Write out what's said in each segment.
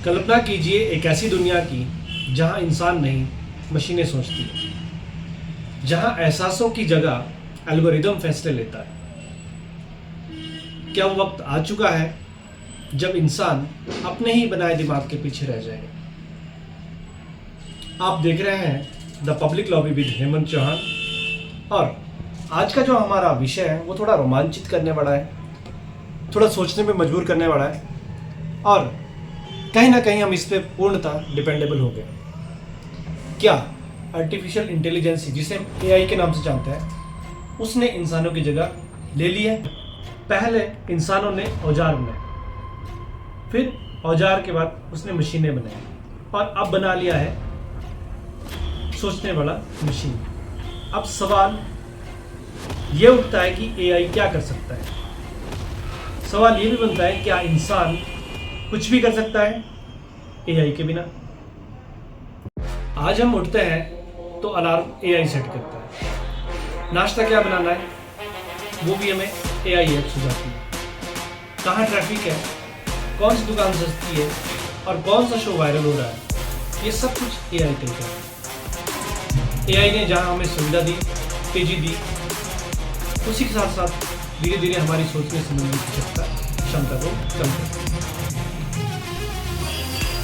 कल्पना कीजिए एक ऐसी दुनिया की जहां इंसान नहीं मशीनें सोचती हैं, जहां एहसासों की जगह एल्गोरिदम फैसले लेता है। क्या वो वक्त आ चुका है जब इंसान अपने ही बनाए दिमाग के पीछे रह जाएगा? आप देख रहे हैं the public lobby with Hemant Chauhan, और आज का जो हमारा विषय है वो थोड़ा रोमांचित करने वाला है, थोड़ा सोचने में मजबूर करने वाला है, और कहीं ना कहीं हम इस पे पूर्णतः डिपेंडेबल हो गए। क्या आर्टिफिशियल इंटेलिजेंस, जिसे हम एआई के नाम से जानते हैं, उसने इंसानों की जगह ले ली है? पहले इंसानों ने औजार बनाए, फिर औजार के बाद उसने मशीनें बनाई, और अब बना लिया है सोचने वाला मशीन। अब सवाल ये उठता है कि एआई क्या कर सकता है। सवाल ये भी बनता है, क्या इंसान कुछ भी कर सकता है एआई के बिना? आज हम उठते हैं तो अलार्म एआई सेट करता है। नाश्ता क्या बनाना है वो भी हमें एआई ऐप सुझाती है। कहाँ ट्रैफिक है, कौन सी दुकान सस्ती है, और कौन सा शो वायरल हो रहा है, ये सब कुछ एआई तय करता है। एआई ने जहाँ हमें सुविधा दी, तेजी दी, उसी के साथ साथ धीरे धीरे हमारी सोचने समझने की क्षमता को कम कर दिया।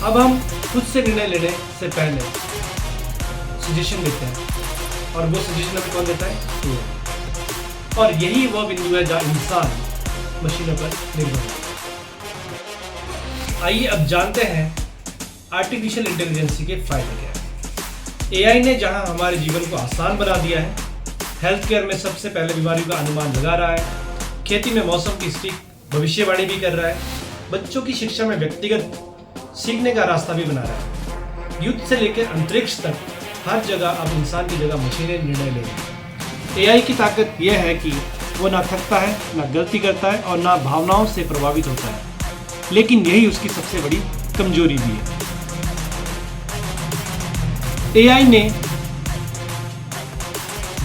अब हम खुद से निर्णय लेने से पहले सजेशन देते हैं, और वो सजेशन हमें कौन देता है? एआई। और यही वह बिंदु है जहाँ इंसान मशीनों पर निर्भर है। आइए अब जानते हैं आर्टिफिशियल इंटेलिजेंस के फायदे क्या हैं। एआई ने जहां हमारे जीवन को आसान बना दिया है, हेल्थ केयर में सबसे पहले बीमारियों का अनुमान लगा रहा है, खेती में मौसम की सटीक भविष्यवाणी भी कर रहा है, बच्चों की शिक्षा में व्यक्तिगत सीखने का रास्ता भी बना रहा है, युद्ध से लेकर अंतरिक्ष तक हर जगह अब इंसान की जगह मशीनें निर्णय ले रही हैं। एआई की ताकत यह है कि वो ना थकता है, ना गलती करता है, और ना भावनाओं से प्रभावित होता है, लेकिन यही उसकी सबसे बड़ी कमजोरी भी है। एआई ने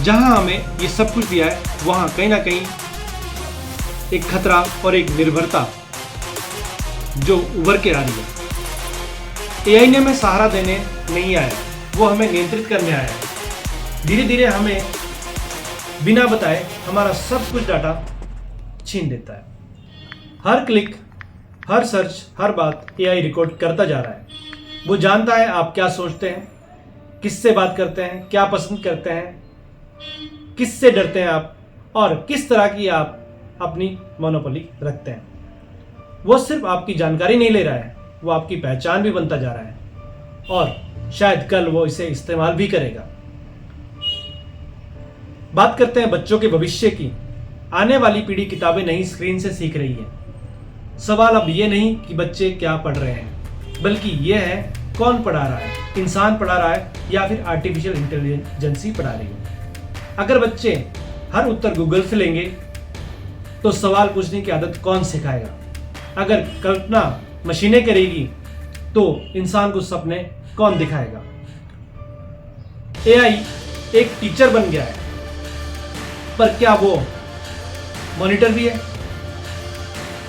जहां हमें ये सब कुछ दिया है, वहां कहीं ना कहीं एक खतरा और एक निर्भरता जो उभर के आ रही है। एआई ने हमें सहारा देने नहीं आया, वो हमें नियंत्रित करने आया है। धीरे धीरे हमें बिना बताए हमारा सब कुछ डाटा छीन देता है। हर क्लिक, हर सर्च, हर बात एआई रिकॉर्ड करता जा रहा है। वो जानता है आप क्या सोचते हैं, किससे बात करते हैं, क्या पसंद करते हैं, किससे डरते हैं आप, और किस तरह की आप अपनी मोनोपोली रखते हैं। वो सिर्फ आपकी जानकारी नहीं ले रहा है, वो आपकी पहचान भी बनता जा रहा है, और शायद कल वो इसे इस्तेमाल भी करेगा। बात करते हैं बच्चों के भविष्य की। आने वाली पीढ़ी किताबें नहीं, स्क्रीन से सीख रही है। सवाल अब ये नहीं कि बच्चे क्या पढ़ रहे हैं, बल्कि ये है कौन पढ़ा रहा है, इंसान पढ़ा रहा है या फिर आर्टिफिशियल इंटेलिजेंस पढ़ा रही है। अगर बच्चे हर उत्तर गूगल से लेंगे तो सवाल पूछने की आदत कौन सिखाएगा? अगर कल्पना मशीनें करेगी तो इंसान को सपने कौन दिखाएगा? एआई एक टीचर बन गया है, पर क्या वो मॉनिटर भी है?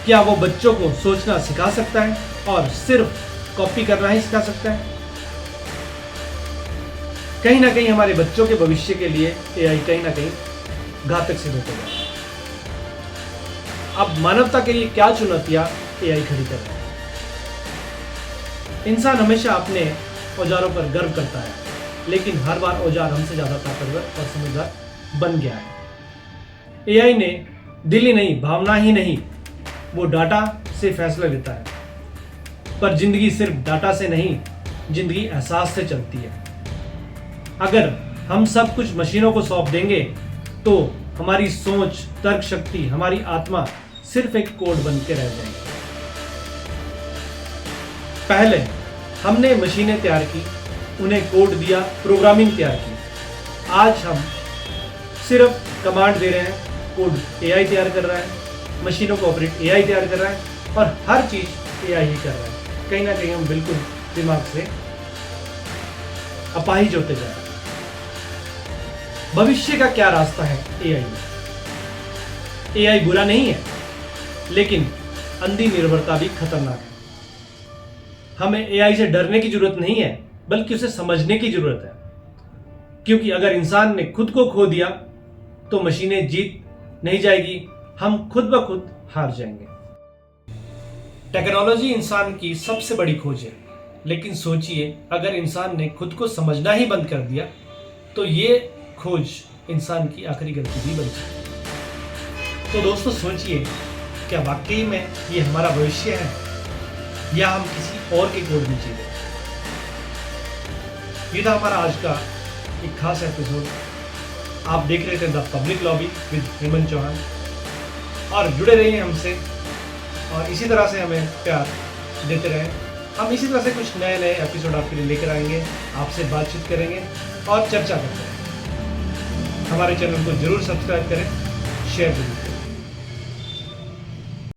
क्या वो बच्चों को सोचना सिखा सकता है और सिर्फ कॉपी करना ही सिखा सकता है? कहीं ना कहीं हमारे बच्चों के भविष्य के लिए एआई कहीं ना कहीं घातक सिद्ध होता है। अब मानवता के लिए क्या चुनौतियां एआई खड़ी कर रहा है? इंसान हमेशा अपने औजारों पर गर्व करता है, लेकिन हर बार औजार हमसे ज्यादा ताकतवर और समझदार बन गया है। एआई ने दिल ही नहीं, भावना ही नहीं, वो डाटा से फैसला लेता है। पर जिंदगी सिर्फ डाटा से नहीं, जिंदगी एहसास से चलती है। अगर हम सब कुछ मशीनों को सौंप देंगे तो हमारी सोच, तर्क शक्ति, हमारी आत्मा सिर्फ एक कोड बन के रह जाएगी। पहले हमने मशीनें तैयार की, उन्हें कोड दिया, प्रोग्रामिंग तैयार की। आज हम सिर्फ कमांड दे रहे हैं, कोड एआई तैयार कर रहा है, मशीनों को ऑपरेट एआई तैयार कर रहा है, और हर चीज एआई ही कर रहा है। कहीं ना कहीं हम बिल्कुल दिमाग से अपाहिज होते जा रहे हैं। भविष्य का क्या रास्ता है एआई में? एआई बुरा नहीं है, लेकिन अंधी निर्भरता भी खतरनाक है। हमें एआई से डरने की जरूरत नहीं है, बल्कि उसे समझने की जरूरत है। क्योंकि अगर इंसान ने खुद को खो दिया तो मशीनें जीत नहीं जाएगी, हम खुद ब खुद हार जाएंगे। टेक्नोलॉजी इंसान की सबसे बड़ी खोज है, लेकिन सोचिए अगर इंसान ने खुद को समझना ही बंद कर दिया तो ये खोज इंसान की आखिरी गलती भी बन सकती। तो दोस्तों सोचिए, क्या वाकई में ये हमारा भविष्य है या हम किसी और के गोद में जी रहे हैं? ये था हमारा आज का एक खास एपिसोड। आप देख रहे थे the public lobby with Hemant Chauhan, और जुड़े रहिए हमसे और इसी तरह से हमें प्यार देते रहें। हम इसी तरह से कुछ नए नए एपिसोड आपके लिए लेकर आएंगे, आपसे बातचीत करेंगे और चर्चा करते रहेंगे। हमारे चैनल को जरूर सब्सक्राइब करें, शेयर करें।